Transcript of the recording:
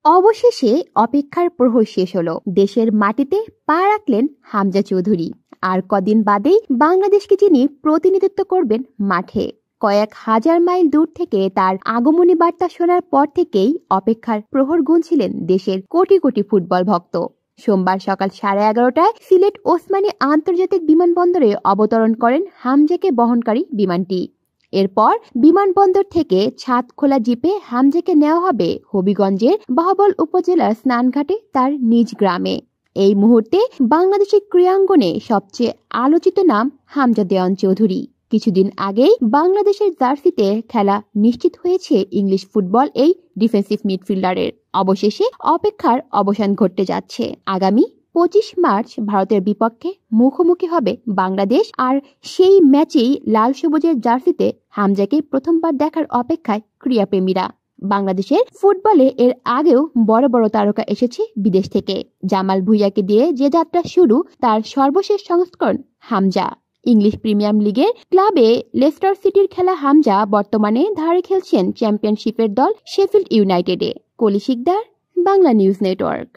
অবশেষে অপেক্ষার প্রহর শেষ হলো। দেশের মাটিতে পা রাখলেন হামজা চৌধুরী। আর কদিন বাদেই বাংলাদেশকে যিনি প্রতিনিধিত্ব করবেন মাঠে। কয়েক হাজার মাইল দূর থেকে তার আগমনী বার্তা শোনার পর থেকেই অপেক্ষার প্রহর গুনছিলেন দেশের কোটি কোটি ফুটবল ভক্ত। সোমবার সকাল 11:30টায় সিলেট ওসমানী আন্তর্জাতিক বিমানবন্দরে অবতরণ করেন হামজাকে বহনকারী বিমানটি। এরপর বিমানবন্দর থেকে ছাদ খোলা জিপে হামজাকে নেওয়া হবে হবিগঞ্জের বাহবল উপজেলার স্নানঘাটে তার নিজ গ্রামে। এই মুহূর্তে বাংলাদেশের ক্রীড়াঙ্গনে সবচেয়ে আলোচিত নাম হামজা দেওয়ান চৌধুরী। কিছুদিন আগেই বাংলাদেশের জার্সিতে খেলা নিশ্চিত হয়েছে ইংলিশ ফুটবল এই ডিফেন্সিভ মিডফিল্ডারের। অবশেষে অপেক্ষার অবসান ঘটতে যাচ্ছে। আগামী 25 মার্চ ভারতের বিপক্ষে মুখোমুখি হবে বাংলাদেশ। আর সেই ম্যাচেই লাল সবুজের জার্সিতে হামজাকে প্রথমবার দেখার অপেক্ষায় ক্রীড়াপ্রেমীরা। বাংলাদেশের ফুটবলে এর আগেও বড় বড় তারকা এসেছে বিদেশ থেকে। জামাল ভুঁইয়াকে দিয়ে যে যাত্রা শুরু, তার সর্বশেষ সংস্করণ হামজা। ইংলিশ প্রিমিয়ার লিগের ক্লাবে লেস্টার সিটির খেলা হামজা বর্তমানে ধারে খেলছেন চ্যাম্পিয়নশিপের দল শেফিল্ড ইউনাইটেডে। কলি শিকদার, বাংলা নিউজ নেটওয়ার্ক।